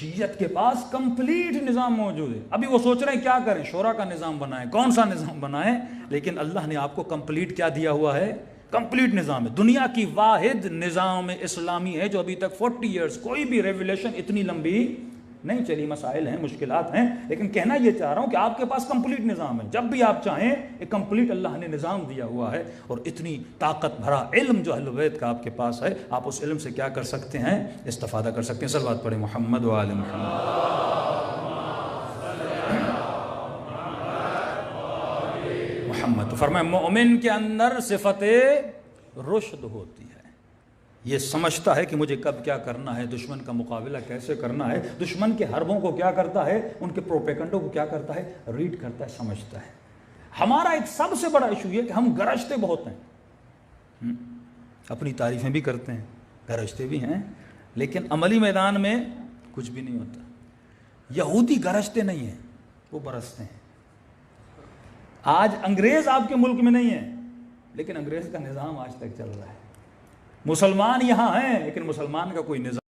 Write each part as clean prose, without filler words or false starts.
شیعت کے پاس کمپلیٹ نظام موجود ہے. ابھی وہ سوچ رہے ہیں کیا کریں, شورا کا نظام بنائیں, کون سا نظام بنائیں, لیکن اللہ نے آپ کو کمپلیٹ کیا دیا ہوا ہے, کمپلیٹ نظام ہے. دنیا کی واحد نظام اسلامی ہے جو ابھی تک 40 ایئرز کوئی بھی ریولیوشن اتنی لمبی نہیں چلی. مسائل ہیں, مشکلات ہیں, لیکن کہنا یہ چاہ رہا ہوں کہ آپ کے پاس کمپلیٹ نظام ہے. جب بھی آپ چاہیں ایک کمپلیٹ اللہ نے نظام دیا ہوا ہے, اور اتنی طاقت بھرا علم جو اہل بیت کا آپ کے پاس ہے, آپ اس علم سے کیا کر سکتے ہیں, استفادہ کر سکتے ہیں. صلوات پڑھیں محمد و آل محمد. محمد تو فرمائے مومن کے اندر صفت رشد ہوتی ہے, یہ سمجھتا ہے کہ مجھے کب کیا کرنا ہے, دشمن کا مقابلہ کیسے کرنا ہے, دشمن کے حربوں کو کیا کرتا ہے, ان کے پروپیگنڈوں کو کیا کرتا ہے, ریڈ کرتا ہے, سمجھتا ہے. ہمارا ایک سب سے بڑا ایشو یہ کہ ہم گرجتے بہت ہیں, اپنی تعریفیں بھی کرتے ہیں, گرجتے بھی ہیں, لیکن عملی میدان میں کچھ بھی نہیں ہوتا. یہودی گرجتے نہیں ہیں, وہ برستے ہیں. آج انگریز آپ کے ملک میں نہیں ہے, لیکن انگریز کا نظام آج تک چل رہا ہے. مسلمان یہاں ہیں, لیکن مسلمان کا کوئی نظام.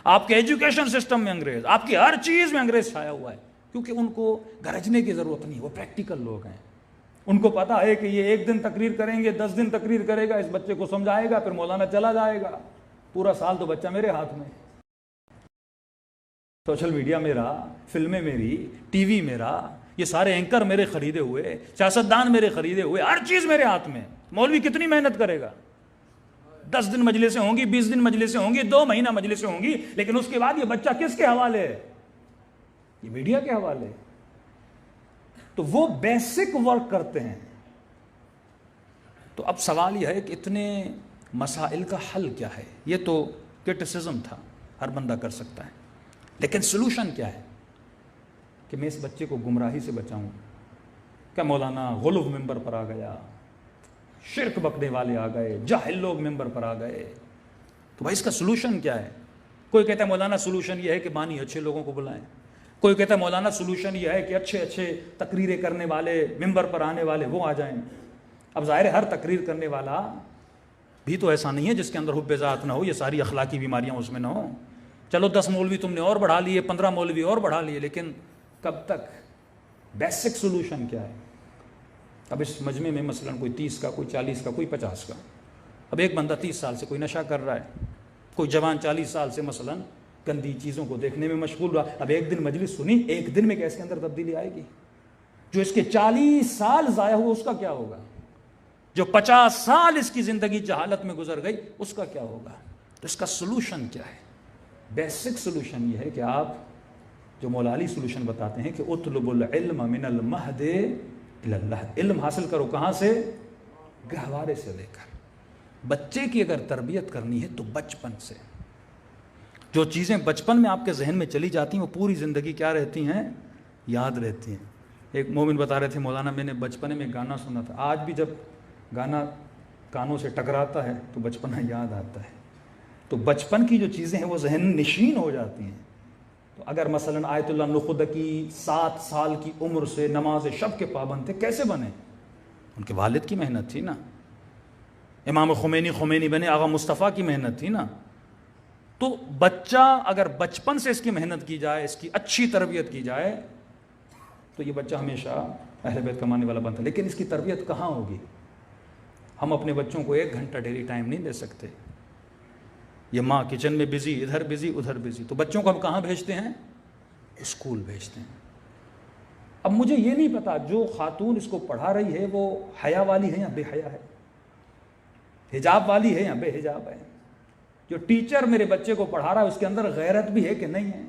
آپ کے ایجوکیشن سسٹم میں انگریز, آپ کی ہر چیز میں انگریز چھایا ہوا ہے, کیونکہ ان کو گرجنے کی ضرورت نہیں, وہ پریکٹیکل لوگ ہیں. ان کو پتا ہے کہ یہ 1 دن تقریر کریں گے, 10 دن تقریر کرے گا, اس بچے کو سمجھائے گا, پھر مولانا چلا جائے گا, پورا سال تو بچہ میرے ہاتھ میں. سوشل میڈیا میرا, فلمیں میری, ٹی وی میرا, یہ سارے اینکر میرے خریدے ہوئے, سیاستدان میرے خریدے ہوئے, ہر چیز میرے ہاتھ میں. مولوی کتنی محنت کرے گا, 10 دن مجلسیں ہوں گی, 20 دن مجلسیں ہوں گی, 2 مہینہ مجلسیں ہوں گی, لیکن اس کے بعد یہ بچہ کس کے حوالے ہے, یہ میڈیا کے حوالے. تو وہ بیسک ورک کرتے ہیں. تو اب سوال یہ ہے کہ اتنے مسائل کا حل کیا ہے. یہ تو کرٹیسزم تھا, ہر بندہ کر سکتا ہے, لیکن سلوشن کیا ہے کہ میں اس بچے کو گمراہی سے بچاؤں. کیا مولانا غلو ممبر پر آ گیا, شرک بکنے والے آ گئے, جاہل لوگ ممبر پر آ گئے, تو بھائی اس کا سلوشن کیا ہے. کوئی کہتا ہے مولانا سلوشن یہ ہے کہ بانی اچھے لوگوں کو بلائیں, کوئی کہتا ہے مولانا سلوشن یہ ہے کہ اچھے تقریریں کرنے والے, ممبر پر آنے والے وہ آ جائیں. اب ظاہر ہے ہر تقریر کرنے والا بھی تو ایسا نہیں ہے جس کے اندر حب ذات نہ ہو, یہ ساری اخلاقی بیماریاں اس میں نہ ہوں. چلو 10 مولوی تم نے اور بڑھا لیے, 15 مولوی اور بڑھا لیے, لیکن کب تک. بیسک سلوشن کیا ہے. اب اس مجمع میں مثلا کوئی 30 کا, کوئی 40 کا, کوئی 50 کا. اب ایک بندہ 30 سال سے کوئی نشہ کر رہا ہے, کوئی جوان 40 سال سے مثلا گندی چیزوں کو دیکھنے میں مشغول رہا. اب ایک دن مجلس سنی, ایک دن میں کیسے کے اندر تبدیلی آئے گی. جو اس کے 40 سال ضائع ہوا اس کا کیا ہوگا, جو 50 سال اس کی زندگی جہالت میں گزر گئی اس کا کیا ہوگا. تو اس کا سلوشن کیا ہے. بیسک سلوشن یہ ہے کہ آپ جو مولا علی سلوشن بتاتے ہیں کہ اطلب العلم من المہد الی اللحد, علم حاصل کرو کہاں سے, گہوارے سے لے کر. بچے کی اگر تربیت کرنی ہے تو بچپن سے. جو چیزیں بچپن میں آپ کے ذہن میں چلی جاتی ہیں وہ پوری زندگی کیا رہتی ہیں, یاد رہتی ہیں. ایک مومن بتا رہے تھے مولانا میں نے بچپن میں گانا سنا تھا, آج بھی جب گانا کانوں سے ٹکراتا ہے تو بچپنا یاد آتا ہے. تو بچپن کی جو چیزیں ہیں وہ ذہن نشین ہو جاتی ہیں. تو اگر مثلا آیت اللہ نخدکی 7 سال کی عمر سے نماز شب کے پابند تھے, کیسے بنے, ان کے والد کی محنت تھی نا. امام خمینی بنے, آغا مصطفیٰ کی محنت تھی نا. تو بچہ اگر بچپن سے اس کی محنت کی جائے, اس کی اچھی تربیت کی جائے, تو یہ بچہ ہمیشہ اہل بیت کا ماننے والا بنتا ہے. لیکن اس کی تربیت کہاں ہوگی. ہم اپنے بچوں کو 1 گھنٹہ ڈیلی ٹائم نہیں دے سکتے. یہ ماں کچن میں بزی, ادھر بزی, ادھر بزی. تو بچوں کو ہم کہاں بھیجتے ہیں, اسکول بھیجتے ہیں. اب مجھے یہ نہیں پتا جو خاتون اس کو پڑھا رہی ہے وہ حیا والی ہے یا بے حیا ہے, حجاب والی ہے یا بے حجاب ہے. جو ٹیچر میرے بچے کو پڑھا رہا ہے اس کے اندر غیرت بھی ہے کہ نہیں ہے.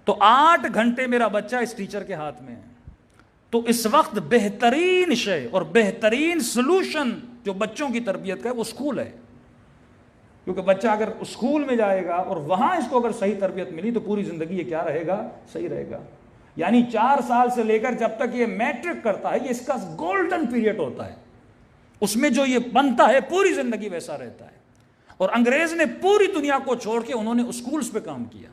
تو 8 گھنٹے میرا بچہ اس ٹیچر کے ہاتھ میں ہے. تو اس وقت بہترین شے اور بہترین سلوشن جو بچوں کی تربیت کا ہے وہ اسکول ہے. کیونکہ بچہ اگر اسکول میں جائے گا اور وہاں اس کو اگر صحیح تربیت ملی تو پوری زندگی یہ کیا رہے گا, صحیح رہے گا. یعنی 4 سال سے لے کر جب تک یہ میٹرک کرتا ہے یہ اس کا گولڈن پیریڈ ہوتا ہے. اس میں جو یہ بنتا ہے پوری زندگی ویسا رہتا ہے. اور انگریز نے پوری دنیا کو چھوڑ کے انہوں نے اسکولز پہ کام کیا.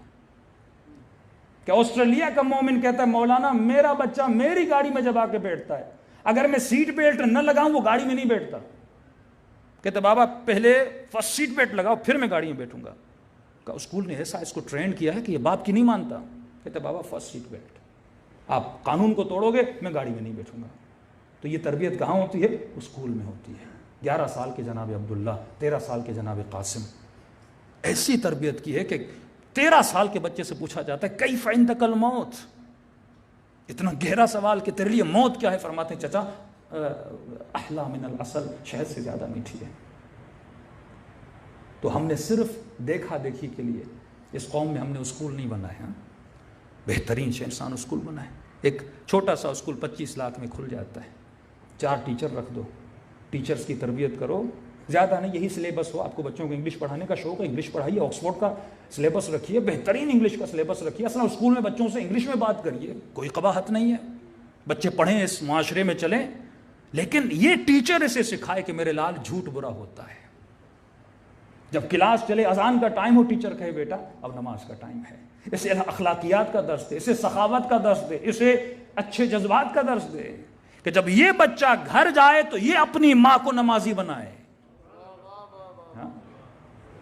کہ آسٹریلیا کا مومن کہتا ہے مولانا میرا بچہ میری گاڑی میں جب آ کے بیٹھتا ہے اگر میں سیٹ بیلٹ نہ لگاؤں وہ گاڑی میں نہیں بیٹھتا. کہتے بابا پہلے فرسٹ سیٹ بیلٹ لگاؤ پھر میں گاڑی میں بیٹھوں گا. اسکول نے ایسا اس کو ٹرین کیا ہے کہ یہ باپ کی نہیں مانتا. کہتے بابا فرسٹ سیٹ بیلٹ, آپ قانون کو توڑو گے میں گاڑی میں نہیں بیٹھوں گا. تو یہ تربیت کہاں ہوتی ہے؟ اسکول میں ہوتی ہے. 11 سال کے جناب عبداللہ, 13 سال کے جناب قاسم, ایسی تربیت کی ہے کہ 13 سال کے بچے سے پوچھا جاتا ہے کیف عندک الموت, اتنا گہرا سوال کہ تیرے لیے موت کیا ہے؟ فرماتے ہیں چچا احلی من العسل, شہد سے زیادہ میٹھی ہے. تو ہم نے صرف دیکھا دیکھی کے لیے اس قوم میں ہم نے اسکول نہیں بنائے ہیں, بہترین انسان اسکول بنائے. ایک چھوٹا سا اسکول 25 لاکھ میں کھل جاتا ہے, 4 ٹیچر رکھ دو, ٹیچرز کی تربیت کرو, زیادہ نہیں, یہی سلیبس ہو. آپ کو بچوں کو انگلش پڑھانے کا شوق ہے, انگلش پڑھائیے, آکسفورڈ کا سلیبس رکھیے, بہترین انگلش کا سلیبس رکھیے. اصلا اسکول میں بچوں سے انگلش میں بات کریے, کوئی قباحت نہیں ہے, بچے پڑھیں, اس معاشرے میں چلیں, لیکن یہ ٹیچر اسے سکھائے کہ میرے لال جھوٹ برا ہوتا ہے. جب کلاس چلے, اذان کا ٹائم ہو, ٹیچر کہے بیٹا اب نماز کا ٹائم ہے, اسے اخلاقیات کا درس دے, اسے سخاوت کا درس دے, اسے اچھے جذبات کا درس دے, کہ جب یہ بچہ گھر جائے تو یہ اپنی ماں کو نمازی بنائے.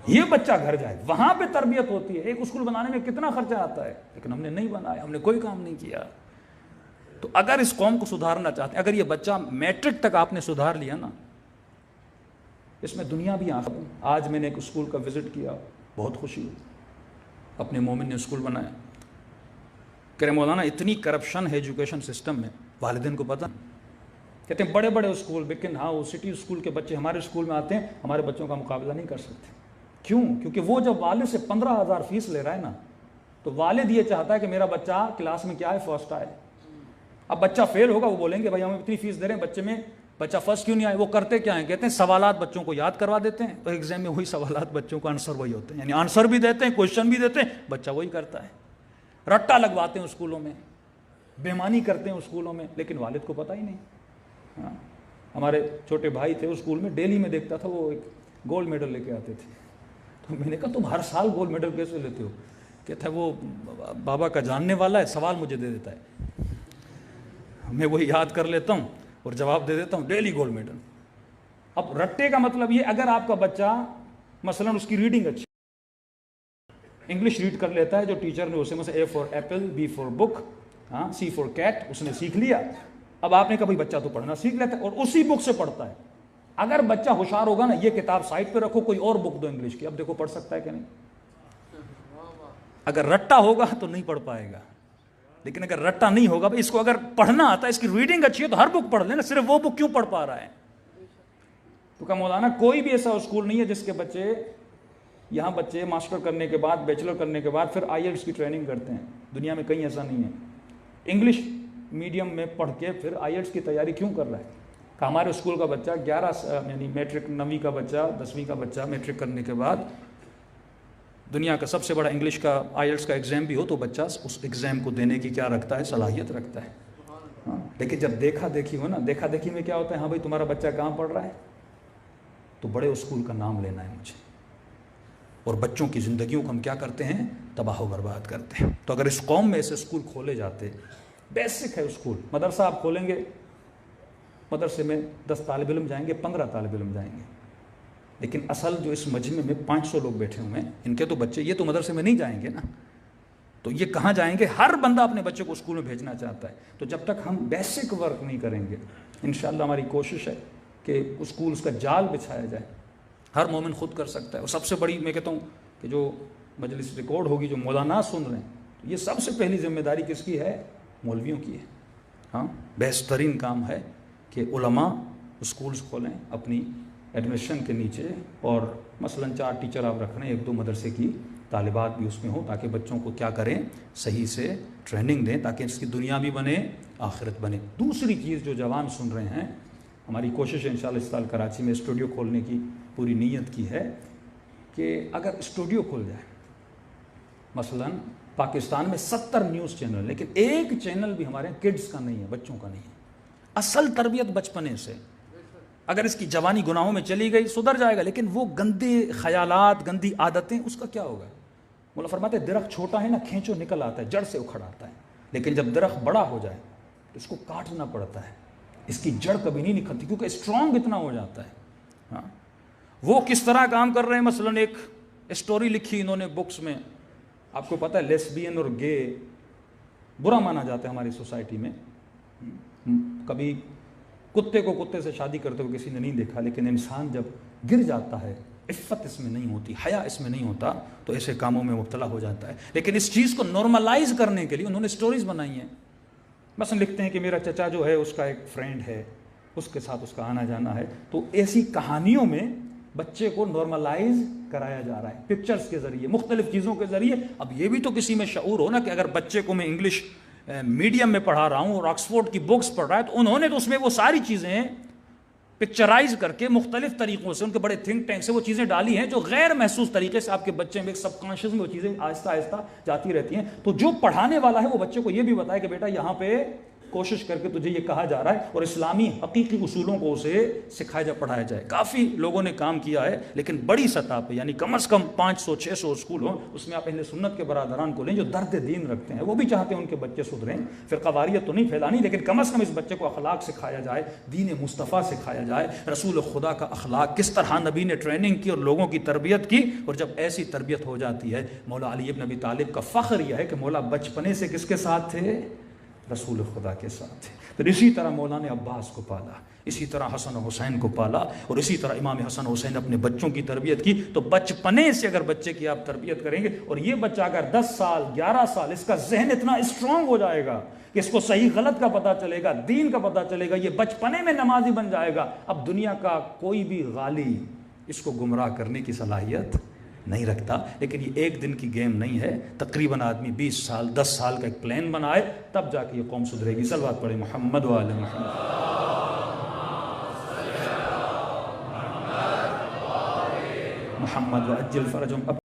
یہ بچہ گھر جائے, وہاں پہ تربیت ہوتی ہے. ایک اسکول بنانے میں کتنا خرچہ آتا ہے, لیکن ہم نے نہیں بنایا, ہم نے کوئی کام نہیں کیا. تو اگر اس قوم کو سدھارنا چاہتے ہیں, اگر یہ بچہ میٹرک تک آپ نے سدھار لیا نا, اس میں دنیا بھی آتا ہے. آج میں نے ایک اسکول کا وزٹ کیا, بہت خوشی ہوئی, اپنے مومن نے اسکول بنایا. کہہ رہے مولانا اتنی کرپشن ہے ایجوکیشن سسٹم میں, والدین کو پتہ. کہتے ہیں بڑے بڑے اسکول, لیکن ہاں وہ سٹی اسکول کے بچے ہمارے اسکول میں آتے ہیں, ہمارے بچوں کا مقابلہ نہیں کر سکتے. کیوں؟ کیونکہ وہ جب والد سے 15,000 فیس لے رہا ہے نا, تو والد یہ چاہتا ہے کہ میرا بچہ کلاس میں کیا ہے, فرسٹ آئے. اب بچہ فیل ہوگا, وہ بولیں گے بھائی ہم اتنی فیس دے رہے ہیں, بچے میں بچہ فرسٹ کیوں نہیں آئے؟ وہ کرتے کیا ہیں, کہتے ہیں سوالات بچوں کو یاد کروا دیتے ہیں, اور ایگزام میں وہی سوالات بچوں کو آنسر وہی ہوتے ہیں, یعنی آنسر بھی دیتے ہیں, کوشچن بھی دیتے ہیں, بچہ وہی کرتا ہے. رٹا لگواتے ہیں اسکولوں میں, بےمانی کرتے ہیں اسکولوں میں, لیکن والد کو پتہ ہی نہیں. ہاں, ہمارے چھوٹے بھائی تھے اسکول میں, ڈیلی میں دیکھتا تھا وہ ایک گولڈ میڈل لے کے آتے تھے. تو میں نے کہا تم ہر سال گولڈ میڈل کیسے لیتے ہو؟ کہتا ہے وہ بابا کا جاننے والا ہے, سوال مجھے دے دیتا ہے, میں وہی یاد کر لیتا ہوں اور جواب دے دیتا ہوں, ڈیلی گولڈ میڈل. اب رٹے کا مطلب یہ, اگر آپ کا بچہ مثلا اس کی ریڈنگ اچھی, انگلش ریڈ کر لیتا ہے جو ٹیچر نے اسے, مثلا اے فار ایپل, بی فار بک, ہاں, سی فار کیٹ, اس نے سیکھ لیا. اب آپ نے کہا بھائی بچہ تو پڑھنا سیکھ لیتا ہے, اور اسی بک سے پڑھتا ہے. اگر بچہ ہوشیار ہوگا نا, یہ کتاب سائڈ پہ رکھو, کوئی اور بک دو انگلش کی, اب دیکھو پڑھ سکتا ہے کہ نہیں. اگر رٹا ہوگا تو نہیں پڑھ پائے گا, لیکن اگر رٹا نہیں ہوگا, اس کو اگر پڑھنا آتا ہے, اس کی ریڈنگ اچھی ہے, تو ہر بک پڑھ لے نا, صرف وہ بک کیوں پڑھ پا رہا ہے؟ تو کہا مولانا کوئی بھی ایسا اسکول نہیں ہے جس کے بچے, یہاں بچے ماسٹر کرنے کے بعد, بیچلر کرنے کے بعد پھر IELTS کی ٹریننگ کرتے ہیں. دنیا میں کہیں ایسا نہیں ہے. انگلش میڈیم میں پڑھ کے پھر IELTS کی تیاری کیوں کر رہا ہے؟ کہ ہمارے اسکول کا بچہ 11 یعنی میٹرک 9ویں کا بچہ, 10ویں کا بچہ میٹرک کرنے کے بعد دنیا کا سب سے بڑا انگلش کا IELTS کا ایگزام بھی ہو, تو بچہ اس ایگزام کو دینے کی کیا رکھتا ہے, صلاحیت رکھتا ہے. ہاں, لیکن جب دیکھا دیکھی ہو نا, دیکھا دیکھی میں کیا ہوتا ہے, ہاں بھائی تمہارا بچہ کہاں پڑھ رہا ہے, تو بڑے اسکول کا نام لینا ہے مجھے, اور بچوں کی زندگیوں کو ہم کیا کرتے ہیں, تباہ و برباد کرتے ہیں. تو اگر اس قوم میں ایسے اسکول کھولے جاتے, بیسک ہے اسکول, مدرسہ آپ کھولیں گے, مدرسے میں 10 طالب علم جائیں گے, 15 طالب علم جائیں گے, لیکن اصل جو اس مجمع میں 500 لوگ بیٹھے ہوئے ہیں, ان کے تو بچے یہ تو مدرسے میں نہیں جائیں گے نا, تو یہ کہاں جائیں گے؟ ہر بندہ اپنے بچے کو اسکول میں بھیجنا چاہتا ہے. تو جب تک ہم بیسک ورک نہیں کریں گے, انشاءاللہ ہماری کوشش ہے کہ اسکولز کا جال بچھایا جائے. ہر مومن خود کر سکتا ہے. اور سب سے بڑی میں کہتا ہوں کہ جو مجلس ریکارڈ ہوگی, جو مولانا سن رہے ہیں, یہ سب سے پہلی ذمہ داری کس کی ہے؟ مولویوں کی ہے. ہاں, بہترین کام ہے کہ علماء اسکولز کھولیں اپنی ایڈمیشن کے نیچے, اور مثلا 4 ٹیچر آپ رکھ رہے ہیں, 1-2 مدرسے کی طالبات بھی اس میں ہوں, تاکہ بچوں کو کیا کریں, صحیح سے ٹریننگ دیں, تاکہ اس کی دنیا بھی بنے, آخرت بنے. دوسری چیز جو جوان سن رہے ہیں, ہماری کوشش ہے انشاءاللہ اس سال کراچی میں اسٹوڈیو کھولنے کی پوری نیت کی ہے, کہ اگر اسٹوڈیو کھول جائے, مثلا پاکستان میں 70 نیوز چینل, لیکن ایک چینل بھی ہمارے کڈز کا نہیں ہے, بچوں کا نہیں ہے. اصل تربیت بچپنے سے, اگر اس کی جوانی گناہوں میں چلی گئی سدھر جائے گا, لیکن وہ گندے خیالات, گندی عادتیں, اس کا کیا ہوگا؟ مولا فرماتے ہیں درخت چھوٹا ہے نا, کھینچو نکل آتا ہے, جڑ سے اکھڑ آتا ہے, لیکن جب درخت بڑا ہو جائے تو اس کو کاٹنا پڑتا ہے, اس کی جڑ کبھی نہیں نکلتی, کیونکہ اسٹرانگ اتنا ہو جاتا ہے. ہاں, وہ کس طرح کام کر رہے ہیں؟ مثلا اسٹوری لکھی انہوں نے بکس میں. آپ کو پتہ ہے لیسبین اور گے برا مانا جاتا ہے ہماری سوسائٹی میں. کبھی کتے کو کتے سے شادی کرتے ہوئے کسی نے نہیں دیکھا, لیکن انسان جب گر جاتا ہے, عفت اس میں نہیں ہوتی, حیا اس میں نہیں ہوتا, تو ایسے کاموں میں مبتلا ہو جاتا ہے. لیکن اس چیز کو نارملائز کرنے کے لیے انہوں نے اسٹوریز بنائی ہیں. مثلا لکھتے ہیں کہ میرا چچا جو ہے اس کا ایک فرینڈ ہے, اس کے ساتھ اس کا آنا جانا ہے. تو ایسی کہانیوں میں بچے کو نارملائز کرایا جا رہا ہے, پکچرز کے ذریعے, مختلف چیزوں کے ذریعے. اب یہ بھی تو کسی میں شعور ہو نا کہ اگر بچے کو میں انگلش میڈیم میں پڑھا رہا ہوں اور آکسفورڈ کی بکس پڑھ رہا ہے, تو انہوں نے تو اس میں وہ ساری چیزیں پکچرائز کر کے مختلف طریقوں سے, ان کے بڑے تھنک ٹینک سے وہ چیزیں ڈالی ہیں جو غیر محسوس طریقے سے آپ کے بچے میں ایک سب کانشیس میں وہ چیزیں آہستہ آہستہ جاتی رہتی ہیں. تو جو پڑھانے والا ہے وہ بچے کو یہ بھی بتائے کہ بیٹا یہاں پہ کوشش کر کے تجھے یہ کہا جا رہا ہے, اور اسلامی حقیقی اصولوں کو اسے سکھایا جائے, پڑھایا جائے. کافی لوگوں نے کام کیا ہے, لیکن بڑی سطح پہ, یعنی کم از کم 500-600 اسکول ہوں, اس میں آپ اہل سنت کے برادران کو لیں جو درد دین رکھتے ہیں. وہ بھی چاہتے ہیں ان کے بچے سدھریں, فرقہ واریت تو نہیں پھیلانی, لیکن کم از کم اس بچے کو اخلاق سکھایا جائے, دین مصطفیٰ سکھایا جائے, رسول خدا کا اخلاق کس طرح نبی نے ٹریننگ کی اور لوگوں کی تربیت کی. اور جب ایسی تربیت ہو جاتی ہے, مولا علی ابن ابی طالب کا فخر یہ ہے کہ مولا بچپنے سے کس کے ساتھ تھے؟ رسول خدا کے ساتھ تھے. پھر اسی طرح مولانا عباس کو پالا, اسی طرح حسن و حسین کو پالا, اور اسی طرح امام حسن حسین اپنے بچوں کی تربیت کی. تو بچپنے سے اگر بچے کی آپ تربیت کریں گے, اور یہ بچہ اگر 10 سال 11 سال اس کا ذہن اتنا اسٹرانگ ہو جائے گا کہ اس کو صحیح غلط کا پتہ چلے گا, دین کا پتہ چلے گا, یہ بچپنے میں نمازی بن جائے گا, اب دنیا کا کوئی بھی غالی اس کو گمراہ کرنے کی صلاحیت نہیں رکھتا. لیکن یہ ایک دن کی گیم نہیں ہے, تقریباً آدمی 20 سال 10 سال کا ایک پلان بنائے, تب جا کے یہ قوم سدھرے گی. صلوات پڑھے محمد و آل محمد. محمد و عجل فرجهم.